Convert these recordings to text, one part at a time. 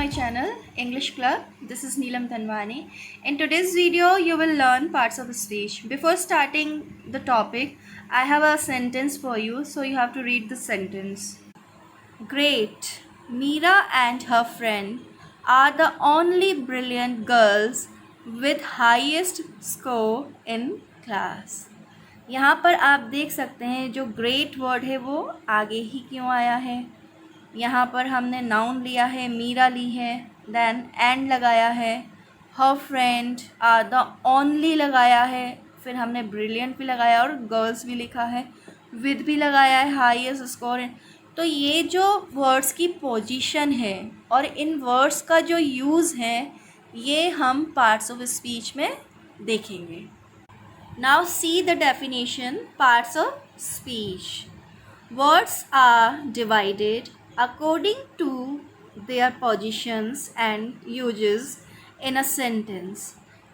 my channel English Club. This is Neelam Tanwani. In today's video you will learn parts of speech. Before starting the topic, I have a sentence for you, so you have to read the sentence. Great! Meera and her friend are the only brilliant girls with highest score in class. यहाँ पर आप देख सकते हैं जो great word है वो आगे ही क्यों आया है. यहाँ पर हमने नाउन लिया है, मीरा ली है, देन एंड लगाया है, हर फ्रेंड आर द ओनली लगाया है, फिर हमने ब्रिलियंट भी लगाया और गर्ल्स भी लिखा है, विद भी लगाया है, हाईएस्ट स्कोर. तो ये जो वर्ड्स की पोजीशन है और इन वर्ड्स का जो यूज़ है ये हम पार्ट्स ऑफ स्पीच में देखेंगे. Now see the definition parts of speech. Words are divided according to their positions and uses in a sentence.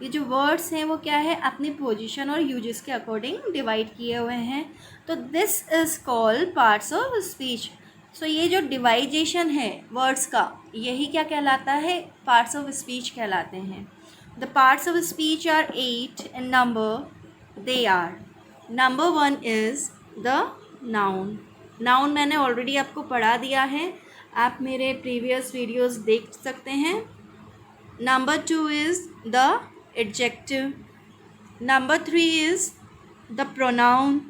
ये जो वर्ड्स हैं वो क्या है, अपनी पोजीशन और यूजेस के अकॉर्डिंग डिवाइड किए हुए हैं. तो this is called parts of speech. So ये जो डिवाइजेशन है वर्ड्स का यही क्या कहलाता है, पार्ट्स ऑफ स्पीच कहलाते हैं. The parts of speech are 8 in number. They are, number 1 is the noun. Noun मैंने ऑलरेडी आपको पढ़ा दिया है, आप मेरे प्रीवियस वीडियोस देख सकते हैं. Number 2 is the adjective. Number 3 is the pronoun.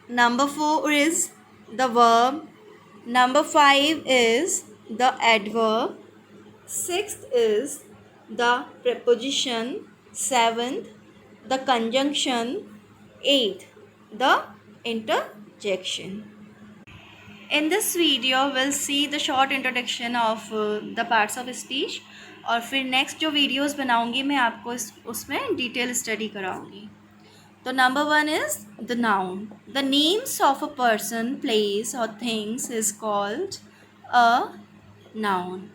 Number 4 is the verb. Number 5 is the adverb. 6th is the preposition. 7th the conjunction. 8th the interjection. In this video we'll see the short introduction of the parts of speech और फिर next जो videos बनाऊंगी मैं आपको उसमें detail study कराऊंगी. तो number 1 is the noun. The names of a person, place और things is called a noun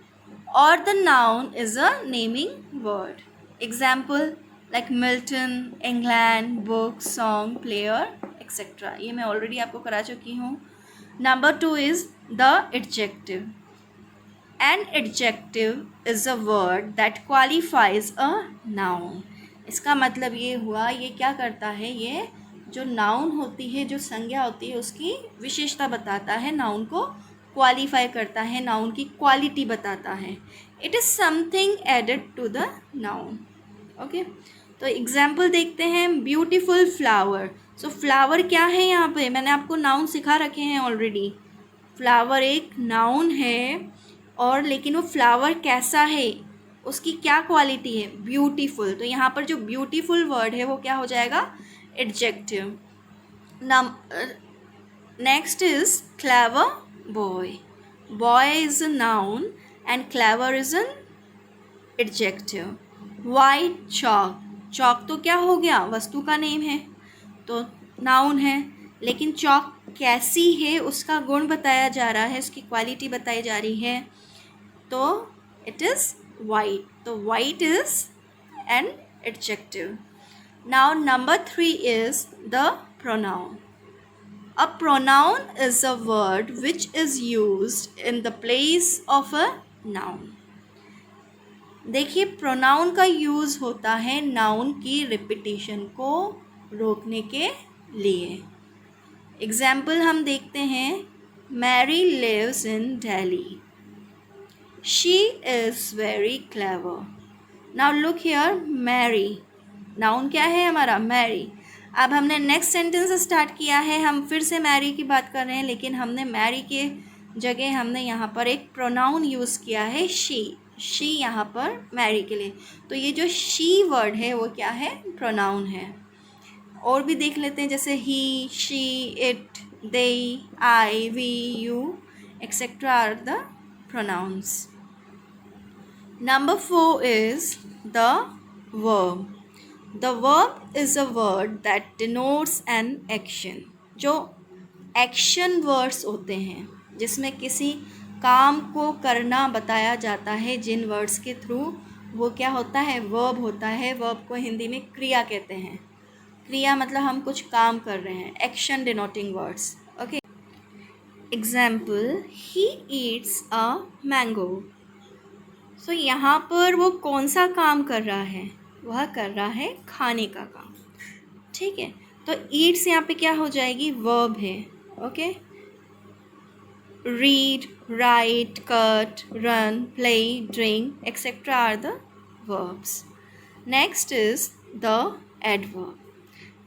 और the noun is a naming word. Example like Milton, England, book, song, player etcetera. ये मैं already आपको करा चुकी हूँ. Number 2 is the adjective. An adjective is a word that qualifies a noun. इसका मतलब ये हुआ, ये क्या करता है, ये जो नाउन होती है, जो संज्ञा होती है उसकी विशेषता बताता है, नाउन को क्वालिफाई करता है, नाउन की क्वालिटी बताता है. It is something added to the noun. Okay, तो एग्जाम्पल देखते हैं. Beautiful flower. सो फ्लावर क्या है, यहाँ पे मैंने आपको नाउन सिखा रखे हैं ऑलरेडी. फ्लावर एक नाउन है और लेकिन वो फ्लावर कैसा है, उसकी क्या क्वालिटी है, ब्यूटीफुल. तो यहाँ पर जो ब्यूटीफुल वर्ड है वो क्या हो जाएगा, adjective. Next is clever boy. Boy is a noun and clever is an adjective. White chalk. Chalk तो क्या हो गया, वस्तु का नेम है, तो नाउन है, लेकिन चॉक कैसी है उसका गुण बताया जा रहा है, उसकी क्वालिटी बताई जा रही है, तो इट इज़ वाइट. तो white is an adjective. Now number 3 is the pronoun. A pronoun is a word which is used in the place of a noun. देखिए, प्रोनाउन का यूज़ होता है नाउन की रिपीटिशन को रोकने के लिए. एग्जाम्पल हम देखते हैं. Mary lives in Delhi. She is very clever. Now look here, Mary noun क्या है हमारा, मैरी. अब हमने नेक्स्ट सेंटेंस स्टार्ट किया है, हम फिर से मैरी की बात कर रहे हैं, लेकिन हमने मैरी के जगह हमने यहाँ पर एक प्रोनाउन यूज़ किया है, शी. शी यहाँ पर मैरी के लिए. तो ये जो शी वर्ड है वो क्या है, प्रोनाउन है. और भी देख लेते हैं, जैसे he, she, it, they, I, we, you etcetera are the pronouns. Number 4 is the verb. The verb is a word that denotes an action. जो एक्शन वर्ड्स होते हैं जिसमें किसी काम को करना बताया जाता है, जिन वर्ड्स के थ्रू, वो क्या होता है, वर्ब होता है. वर्ब को हिंदी में क्रिया कहते हैं. क्रिया मतलब हम कुछ काम कर रहे हैं. Action denoting words. Okay, example, he eats a mango. So यहाँ पर वो कौन सा काम कर रहा है? वह कर रहा है खाने का काम, ठीक है। तो ईट्स यहाँ पे क्या हो जाएगी? वर्ब है, okay. Read, write, cut, run, play, drink etcetera are the verbs. Next is the adverb.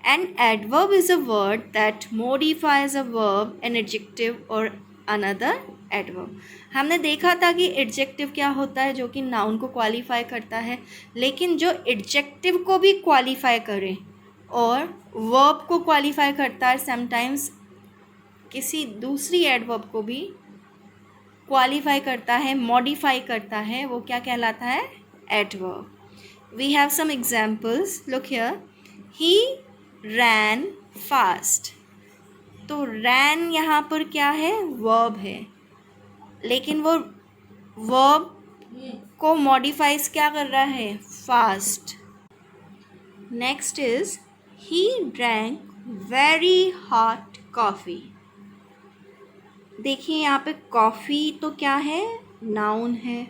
An adverb is a word that modifies a verb, an adjective or another adverb. हमने देखा था कि एडजेक्टिव क्या होता है, जो कि नाउन को क्वालिफाई करता है, लेकिन जो एडजेक्टिव को भी क्वालिफाई करे और वर्ब को क्वालिफाई करता है, समटाइम्स किसी दूसरी एडवर्ब को भी क्वालिफाई करता है, मॉडिफाई करता है, वो क्या कहलाता है? Adverb. We have some examples. Look here. He ran fast. तो ran यहाँ पर क्या है? वर्ब है, लेकिन वो वर्ब को मॉडिफाइज क्या कर रहा है? Fast. Next is he drank very hot coffee. देखिए यहाँ पे कॉफ़ी तो क्या है? नाउन है,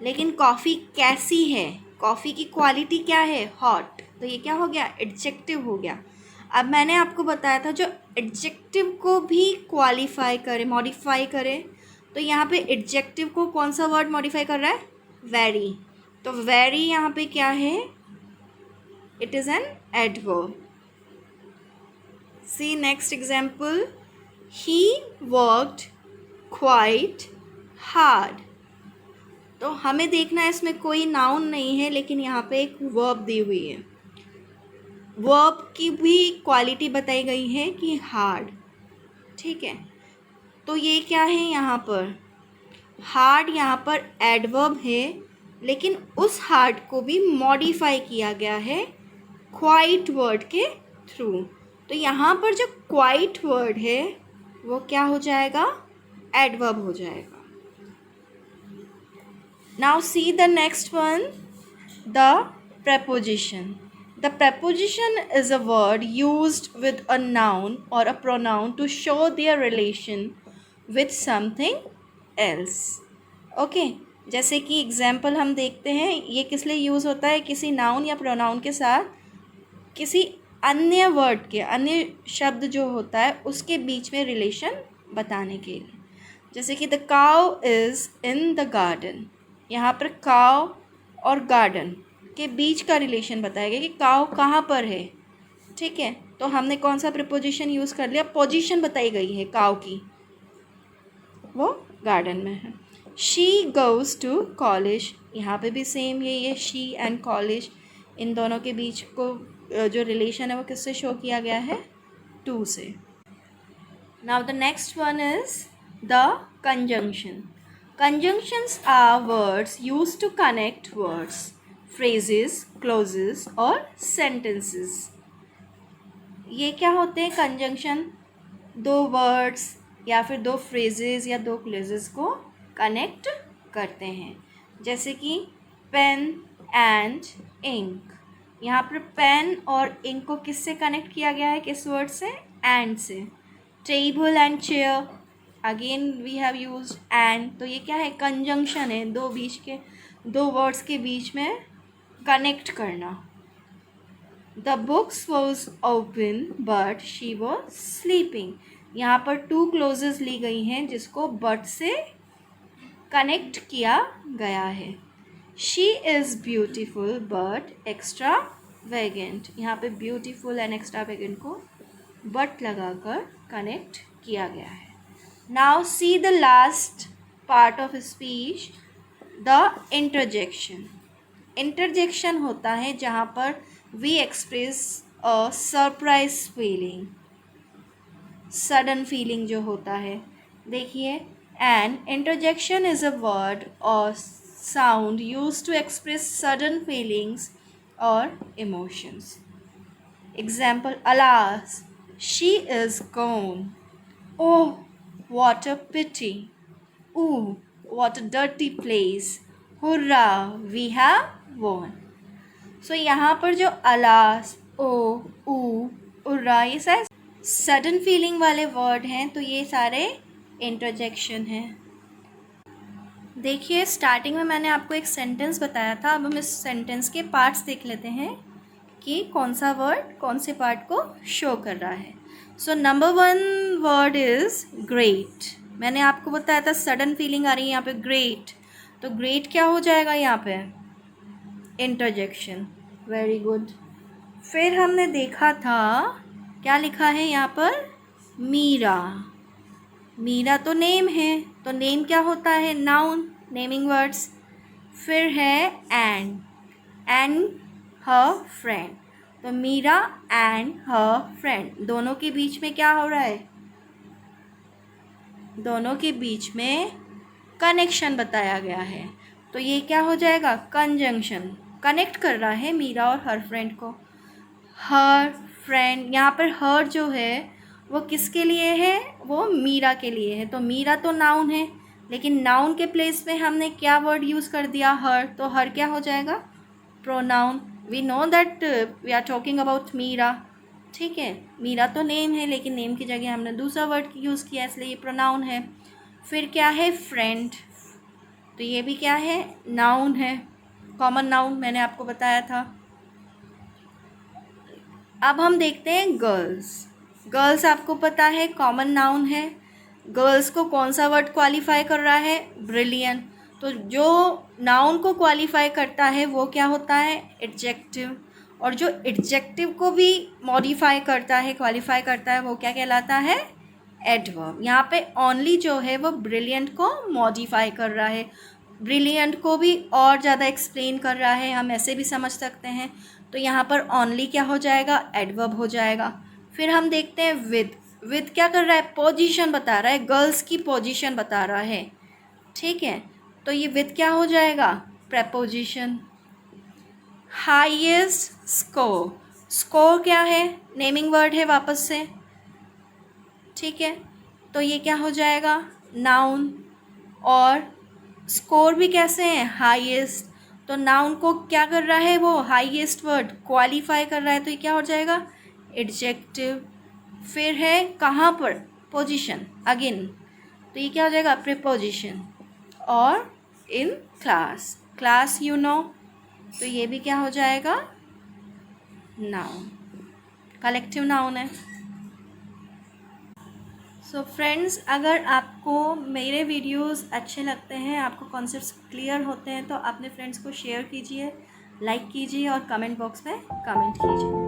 लेकिन कॉफ़ी कैसी है? कॉफ़ी की क्वालिटी क्या है? हॉट. तो ये क्या हो गया? एडजेक्टिव हो गया. अब मैंने आपको बताया था जो एडजेक्टिव को भी क्वालिफाई करे, मॉडिफाई करे, तो यहाँ पे एडजेक्टिव को कौन सा वर्ड मॉडिफाई कर रहा है? वेरी. तो वेरी यहाँ पे क्या है? It is an adverb. See next example. He worked quite hard. तो हमें देखना है, इसमें कोई नाउन नहीं है, लेकिन यहाँ पे एक वर्ब दी हुई है. वर्ब की भी क्वालिटी बताई गई है कि हार्ड, ठीक है. तो ये क्या है? यहाँ पर हार्ड यहाँ पर एडवर्ब है, लेकिन उस हार्ड को भी मॉडिफाई किया गया है क्वाइट वर्ड के थ्रू. तो यहाँ पर जो क्वाइट वर्ड है वो क्या हो जाएगा? एडवर्ब हो जाएगा. Now see the next one, the preposition. The preposition is a word used with a noun or a pronoun to show their relation with something else. Okay, जैसे कि एग्जाम्पल हम देखते हैं, ये किस लिए यूज़ होता है? किसी नाउन या प्रोनाउन के साथ किसी अन्य वर्ड के, अन्य शब्द जो होता है उसके बीच में रिलेशन बताने के लिए. जैसे कि the cow is in the garden. यहाँ पर काव और गार्डन के बीच का रिलेशन बताया गया कि काव कहाँ पर है, ठीक है. तो हमने कौन सा प्रीपोजिशन यूज़ कर लिया? पोजीशन बताई गई है काव की, वो गार्डन में है. She goes to college. यहाँ पे भी सेम ये शी एंड कॉलेज, इन दोनों के बीच को जो रिलेशन है वो किससे शो किया गया है? टू से. Now the next one is the conjunction. Conjunctions are words used to connect words, phrases, clauses और sentences. ये क्या होते हैं? कंजंक्शन दो वर्ड्स या फिर दो फ्रेजेस या दो क्लोजेस को कनेक्ट करते हैं. जैसे कि पेन एंड इंक. यहाँ पर पेन और इंक को किससे कनेक्ट किया गया है? किस वर्ड से? एंड से. Table and chair, again we have use and. तो ये क्या है? कंजंक्शन है, दो वर्ड्स के बीच में कनेक्ट करना. The books was open but she was sleeping. यहाँ पर टू क्लोजेस ली गई हैं जिसको बट से कनेक्ट किया गया है. She is beautiful but extravagant. यहाँ पे ब्यूटिफुल एंड एक्स्ट्रा वेगेंट को बट लगाकर कनेक्ट किया गया है. Now see the last part of speech, the interjection. Interjection होता है जहाँ पर we express a surprise feeling, sudden feeling जो होता है. देखिए, an interjection is a word or sound used to express sudden feelings or emotions. Example, alas, she is gone. Oh, what a pity. Ooh, what a dirty place. Hurrah, we have won. So यहाँ पर जो alas, oh, ooh, hurrah, ये सारे sudden feeling वाले word हैं, तो ये सारे इंटरजेक्शन हैं. देखिए, स्टार्टिंग में मैंने आपको एक सेंटेंस बताया था। अब हम इस सेंटेंस के पार्ट्स देख लेते हैं कि कौन सा वर्ड कौन से पार्ट को शो कर रहा है। So number 1 word is great. मैंने आपको बताया था सडन फीलिंग आ रही है यहाँ पे, ग्रेट। तो ग्रेट क्या हो जाएगा यहाँ पे? इंटरजेक्शन। Very good. फिर हमने देखा था क्या लिखा है यहाँ पर? मीरा। मीरा तो नेम है, तो नेम क्या होता है? Noun, naming words. फिर है एंड हर फ्रेंड। तो मीरा एंड हर फ्रेंड, दोनों के बीच में क्या हो रहा है? दोनों के बीच में कनेक्शन बताया गया है। तो ये क्या हो जाएगा? कंजंक्शन। कनेक्ट कर रहा है मीरा और हर फ्रेंड को। हर फ्रेंड, यहाँ पर हर जो है वो किसके लिए है? वो मीरा के लिए है। तो मीरा तो नाउन है, लेकिन नाउन के प्लेस में हमने क्या वर्ड यूज़ कर दिया? हर। तो हर क्या हो जाएगा? Pronoun. We know that we are talking about Meera. ठीक है, मीरा तो नेम है, लेकिन नेम की जगह हमने दूसरा वर्ड यूज़ किया, इसलिए ये प्रोनाउन है। फिर क्या है? फ्रेंड। तो ये भी क्या है? नाउन है, कॉमन नाउन, मैंने आपको बताया था। अब हम देखते हैं गर्ल्स। गर्ल्स आपको पता है कॉमन नाउन है। गर्ल्स को कौन सा वर्ड क्वालिफाई कर रहा है? ब्रिलियंट। तो जो नाउन को क्वालिफाई करता है वो क्या होता है? एडजेक्टिव। और जो एडजेक्टिव को भी मॉडिफाई करता है, क्वालिफाई करता है, वो क्या कहलाता है? एडवर्ब। यहाँ पे ओनली जो है वो ब्रिलियंट को मॉडिफाई कर रहा है, ब्रिलियंट को भी और ज़्यादा एक्सप्लेन कर रहा है, हम ऐसे भी समझ सकते हैं। तो यहाँ पर ओनली क्या हो जाएगा? एडवर्ब हो जाएगा। फिर हम देखते हैं विद। विद क्या कर रहा है? पोजीशन बता रहा है, गर्ल्स की पोजीशन बता रहा है। ठीक है, तो ये विद क्या हो जाएगा? प्रेपोजिशन। Highest score. स्कोर क्या है? नेमिंग वर्ड है वापस से। ठीक है, तो ये क्या हो जाएगा? नाउन। और स्कोर भी कैसे हैं? हाईएस्ट। तो नाउन को क्या कर रहा है? वो हाईएस्ट वर्ड क्वालिफाई कर रहा है, तो ये क्या हो जाएगा? एडजेक्टिव। फिर है कहाँ पर? पोजीशन अगेन, तो ये क्या हो जाएगा? प्रीपोजिशन। और in class, class you know, तो ये भी क्या हो जाएगा? नाउन, कलेक्टिव नाउन है। सो फ्रेंड्स, अगर आपको मेरे वीडियोस अच्छे लगते हैं, आपको कॉन्सेप्ट्स क्लियर होते हैं, तो अपने फ्रेंड्स को शेयर कीजिए, लाइक कीजिए और कमेंट बॉक्स में कमेंट कीजिए।